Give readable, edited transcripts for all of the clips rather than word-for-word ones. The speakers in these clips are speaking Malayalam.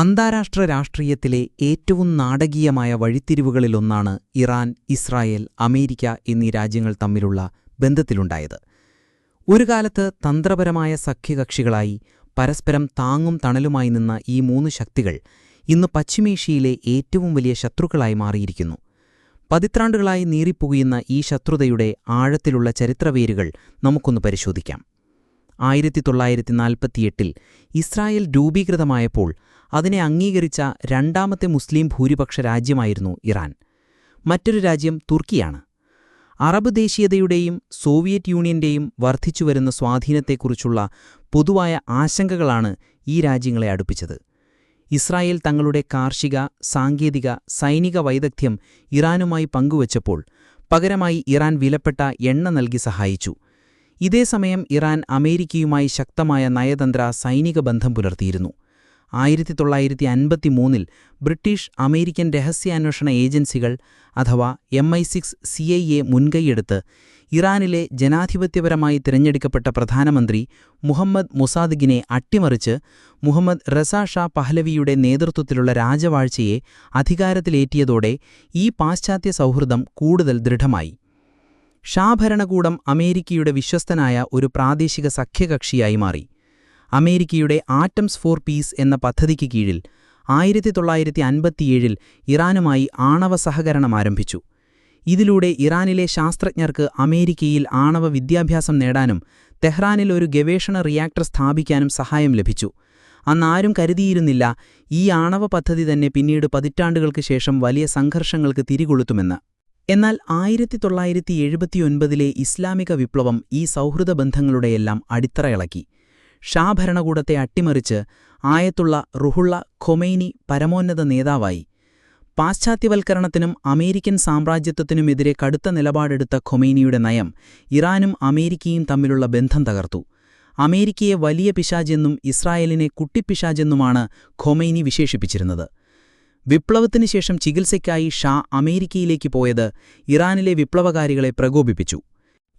അന്താരാഷ്ട്ര രാഷ്ട്രീയത്തിലെ ഏറ്റവും നാടകീയമായ വഴിത്തിരിവുകളിലൊന്നാണ് ഇറാൻ, ഇസ്രായേൽ, അമേരിക്ക എന്നീ രാജ്യങ്ങൾ തമ്മിലുള്ള ബന്ധത്തിലുണ്ടായത്. ഒരു കാലത്ത് തന്ത്രപരമായ സഖ്യകക്ഷികളായി പരസ്പരം താങ്ങും തണലുമായി നിന്ന ഈ മൂന്ന് ശക്തികൾ ഇന്ന് പശ്ചിമേഷ്യയിലെ ഏറ്റവും വലിയ ശത്രുക്കളായി മാറിയിരിക്കുന്നു. പതിറ്റാണ്ടുകളായി നീറിപ്പുകയുന്ന ഈ ശത്രുതയുടെ ആഴത്തിലുള്ള ചരിത്രവേരുകൾ നമുക്കൊന്ന് പരിശോധിക്കാം. 1948 ഇസ്രായേൽ രൂപീകൃതമായപ്പോൾ അതിനെ അംഗീകരിച്ച രണ്ടാമത്തെ മുസ്ലിം ഭൂരിപക്ഷ രാജ്യമായിരുന്നു ഇറാൻ. മറ്റൊരു രാജ്യം തുർക്കിയാണ്. അറബ് ദേശീയതയുടെയും സോവിയറ്റ് യൂണിയന്റെയും വർദ്ധിച്ചുവരുന്ന സ്വാധീനത്തെക്കുറിച്ചുള്ള പൊതുവായ ആശങ്കകളാണ് ഈ രാജ്യങ്ങളെ അടുപ്പിച്ചത്. ഇസ്രായേൽ തങ്ങളുടെ കാർഷിക, സാങ്കേതിക, സൈനിക വൈദഗ്ധ്യം ഇറാനുമായി പങ്കുവച്ചപ്പോൾ പകരമായി ഇറാൻ വിലപ്പെട്ട എണ്ണ നൽകി സഹായിച്ചു. ഇതേസമയം ഇറാൻ അമേരിക്കയുമായി ശക്തമായ നയതന്ത്ര, സൈനിക ബന്ധം പുലർത്തിയിരുന്നു. 1953 ബ്രിട്ടീഷ്, അമേരിക്കൻ രഹസ്യാന്വേഷണ ഏജൻസികൾ അഥവാ MI6 CIA മുൻകൈയെടുത്ത് ഇറാനിലെ ജനാധിപത്യപരമായി തിരഞ്ഞെടുക്കപ്പെട്ട പ്രധാനമന്ത്രി മുഹമ്മദ് മൊസാദിഖിനെ അട്ടിമറിച്ച് മുഹമ്മദ് റസാ ഷാ പഹ്ലവിയുടെ നേതൃത്വത്തിലുള്ള രാജവാഴ്ചയെ അധികാരത്തിലേറ്റിയതോടെ ഈ പാശ്ചാത്യ സൗഹൃദം കൂടുതൽ ദൃഢമായി. ഷാ ഭരണകൂടം അമേരിക്കയുടെ വിശ്വസ്തനായ ഒരു പ്രാദേശിക സഖ്യകക്ഷിയായി മാറി. അമേരിക്കയുടെ ആറ്റംസ് ഫോർ പീസ് എന്ന പദ്ധതിക്ക് കീഴിൽ 1957 ഇറാനുമായി ആണവ സഹകരണം ആരംഭിച്ചു. ഇതിലൂടെ ഇറാനിലെ ശാസ്ത്രജ്ഞർക്ക് അമേരിക്കയിൽ ആണവ വിദ്യാഭ്യാസം നേടാനും തെഹ്റാനിൽ ഒരു ഗവേഷണ റിയാക്ടർ സ്ഥാപിക്കാനും സഹായം ലഭിച്ചു. അന്നാരും കരുതിയിരുന്നില്ല ഈ ആണവ പദ്ധതി തന്നെ പിന്നീട് പതിറ്റാണ്ടുകൾക്ക് ശേഷം വലിയ സംഘർഷങ്ങൾക്ക് തിരികൊളുത്തുമെന്ന്. എന്നാൽ 1979 ഇസ്ലാമിക വിപ്ലവം ഈ സൗഹൃദ ബന്ധങ്ങളുടെയെല്ലാം അടിത്തറ ഇളക്കി. ഷാ ഭരണകൂടത്തെ അട്ടിമറിച്ച് ആയത്തുള്ള റുഹുള്ള ഖൊമൈനി പരമോന്നത നേതാവായി. പാശ്ചാത്യവൽക്കരണത്തിനും അമേരിക്കൻ സാമ്രാജ്യത്വത്തിനുമെതിരെ കടുത്ത നിലപാടെടുത്ത ഖൊമൈനിയുടെ നയം ഇറാനും അമേരിക്കയും തമ്മിലുള്ള ബന്ധം തകർത്തു. അമേരിക്കയെ വലിയ പിശാചെന്നും ഇസ്രായേലിനെ കുട്ടിപ്പിശാചെന്നുമാണ് ഖൊമൈനി വിശേഷിപ്പിച്ചിരുന്നത്. വിപ്ലവത്തിനു ശേഷം ചികിത്സയ്ക്കായി ഷാ അമേരിക്കയിലേക്ക് പോയത് ഇറാനിലെ വിപ്ലവകാരികളെ പ്രകോപിപ്പിച്ചു.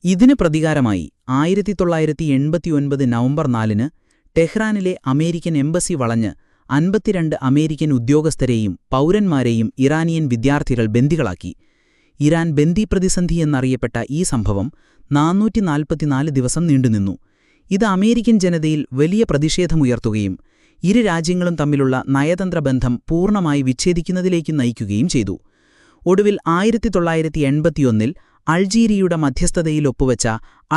ഇതിന് പ്രതികാരമായി 1989 നവംബർ 4 ടെഹ്റാനിലെ അമേരിക്കൻ എംബസി വളഞ്ഞ് 52 അമേരിക്കൻ ഉദ്യോഗസ്ഥരെയും പൗരന്മാരെയും ഇറാനിയൻ വിദ്യാർത്ഥികൾ ബന്ദികളാക്കി. ഇറാൻ ബന്ദി പ്രതിസന്ധി എന്നറിയപ്പെട്ട ഈ സംഭവം 444 ദിവസം നീണ്ടുനിന്നു. ഇത് അമേരിക്കൻ ജനതയിൽ വലിയ പ്രതിഷേധമുയർത്തുകയും ഇരു രാജ്യങ്ങളും തമ്മിലുള്ള നയതന്ത്ര ബന്ധം പൂർണ്ണമായി വിച്ഛേദിക്കുന്നതിലേക്ക് നയിക്കുകയും ചെയ്തു. ഒടുവിൽ 1981 അൾജീരിയയുടെ മധ്യസ്ഥതയിൽ ഒപ്പുവച്ച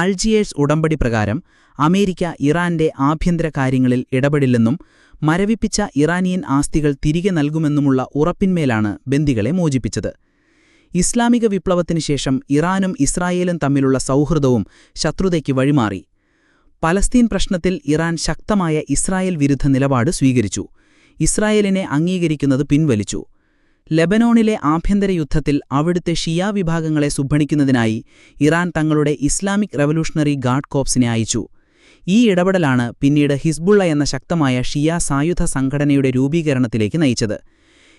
അൾജിയേഴ്സ് ഉടമ്പടി പ്രകാരം അമേരിക്ക ഇറാന്റെ ആഭ്യന്തര കാര്യങ്ങളിൽ ഇടപെടില്ലെന്നും മരവിപ്പിച്ച ഇറാനിയൻ ആസ്തികൾ തിരികെ നൽകുമെന്നുമുള്ള ഉറപ്പിന്മേലാണ് ബന്ദികളെ മോചിപ്പിച്ചത്. ഇസ്ലാമിക വിപ്ലവത്തിനു ശേഷം ഇറാനും ഇസ്രായേലും തമ്മിലുള്ള സൗഹൃദവും ശത്രുതയ്ക്ക് വഴിമാറി. പലസ്തീൻ പ്രശ്നത്തിൽ ഇറാൻ ശക്തമായ ഇസ്രായേൽ വിരുദ്ധ നിലപാട് സ്വീകരിച്ചു. ഇസ്രായേലിനെ അംഗീകരിക്കുന്നത് പിൻവലിച്ചു. ലെബനോണിലെ ആഭ്യന്തര യുദ്ധത്തിൽ അവിടുത്തെ ഷിയ വിഭാഗങ്ങളെ സുഭണിക്കുന്നതിനായി ഇറാൻ തങ്ങളുടെ ഇസ്ലാമിക് റവല്യൂഷണറി ഗാർഡ് കോർപ്സിനെ അയച്ചു. ഈ ഇടപെടലാണ് പിന്നീട് ഹിസ്ബുള്ള എന്ന ശക്തമായ ഷിയ സായുധ സംഘടനയുടെ രൂപീകരണത്തിലേക്ക് നയിച്ചത്.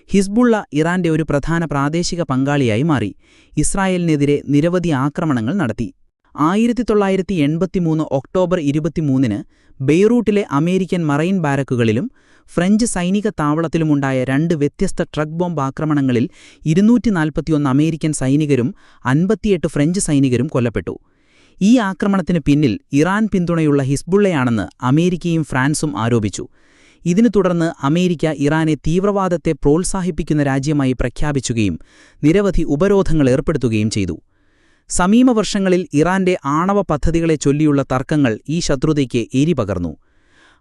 ഹിസ്ബുള്ള ഇറാന്റെ ഒരു പ്രധാന പ്രാദേശിക പങ്കാളിയായി മാറി. ഇസ്രായേലിനെതിരെ നിരവധി ആക്രമണങ്ങൾ നടത്തി. 1983 ഒക്ടോബർ 23 ബെയ്റൂട്ടിലെ അമേരിക്കൻ മറൈൻ ബാരക്കുകളിലും ഫ്രഞ്ച് സൈനിക താവളത്തിലുമുണ്ടായ 2 വ്യത്യസ്ത ട്രക്ക് ബോംബ് ആക്രമണങ്ങളിൽ 241 അമേരിക്കൻ സൈനികരും 58 ഫ്രഞ്ച് സൈനികരും കൊല്ലപ്പെട്ടു. ഈ ആക്രമണത്തിന് പിന്നിൽ ഇറാൻ പിന്തുണയുള്ള ഹിസ്ബുള്ളയാണെന്ന് അമേരിക്കയും ഫ്രാൻസും ആരോപിച്ചു. ഇതിനു തുടർന്ന് അമേരിക്ക ഇറാനെ തീവ്രവാദത്തെ പ്രോത്സാഹിപ്പിക്കുന്ന രാജ്യമായി പ്രഖ്യാപിക്കുകയും നിരവധി ഉപരോധങ്ങൾ ഏർപ്പെടുത്തുകയും ചെയ്തു. സമീപവർഷങ്ങളിൽ ഇറാന്റെ ആണവ പദ്ധതികളെ ചൊല്ലിയുള്ള തർക്കങ്ങൾ ഈ ശത്രുതയ്ക്ക് എരിപകർന്നു.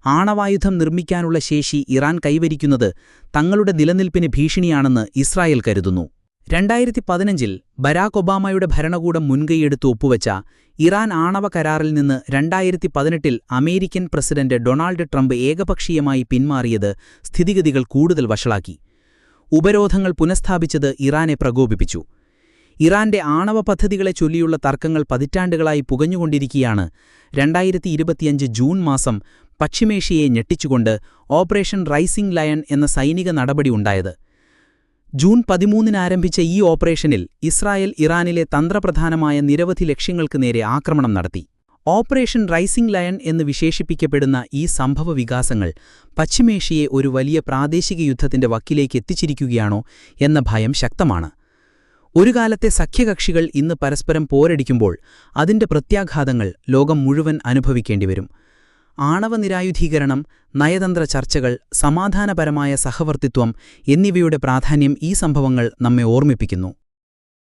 ആണവായുധം നിർമ്മിക്കാനുള്ള ശേഷി ഇറാൻ കൈവരിക്കുന്നത് തങ്ങളുടെ നിലനിൽപ്പിന് ഭീഷണിയാണെന്ന് ഇസ്രായേൽ കരുതുന്നു. 2015 ബരാക് ഒബാമയുടെ ഭരണകൂടം മുൻകൈയെടുത്ത് ഒപ്പുവച്ച ഇറാൻ ആണവ കരാറിൽ നിന്ന് 2018 അമേരിക്കൻ പ്രസിഡന്റ് ഡൊണാൾഡ് ട്രംപ് ഏകപക്ഷീയമായി പിന്മാറിയത് സ്ഥിതിഗതികൾ കൂടുതൽ വഷളാക്കി. ഉപരോധങ്ങൾ പുനഃസ്ഥാപിച്ചത് ഇറാനെ പ്രകോപിപ്പിച്ചു. ഇറാന്റെ ആണവ പദ്ധതികളെ ചൊല്ലിയുള്ള തർക്കങ്ങൾ പതിറ്റാണ്ടുകളായി പുകഞ്ഞുകൊണ്ടിരിക്കെയാണ് 2025 ജൂൺ മാസം പശ്ചിമേഷ്യയെ ഞെട്ടിച്ചുകൊണ്ട് ഓപ്പറേഷൻ റൈസിംഗ് ലയൺ എന്ന സൈനിക നടപടി ഉണ്ടായത്. ജൂൺ 13 ആരംഭിച്ച ഈ ഓപ്പറേഷനിൽ ഇസ്രായേൽ ഇറാനിലെ തന്ത്രപ്രധാനമായ നിരവധി ലക്ഷ്യങ്ങൾക്ക് നേരെ ആക്രമണം നടത്തി. ഓപ്പറേഷൻ റൈസിംഗ് ലയൺ എന്ന് വിശേഷിപ്പിക്കപ്പെടുന്ന ഈ സംഭവവികാസങ്ങൾ പശ്ചിമേഷ്യയെ ഒരു വലിയ പ്രാദേശിക യുദ്ധത്തിന്റെ വക്കിലേക്ക് എത്തിച്ചിരിക്കുകയാണോ എന്ന ഭയം ശക്തമാണ്. ഒരു കാലത്തെ സഖ്യകക്ഷികൾ ഇന്ന് പരസ്പരം പോരടിക്കുമ്പോൾ അതിന്റെ പ്രത്യാഘാതങ്ങൾ ലോകം മുഴുവൻ അനുഭവിക്കേണ്ടിവരും. ആണവനിരായുധീകരണം, നയതന്ത്ര ചർച്ചകൾ, സമാധാനപരമായ സഹവർത്തിത്വം എന്നിവയുടെ പ്രാധാന്യം ഈ സംഭവങ്ങൾ നമ്മെ ഓർമ്മിപ്പിക്കുന്നു.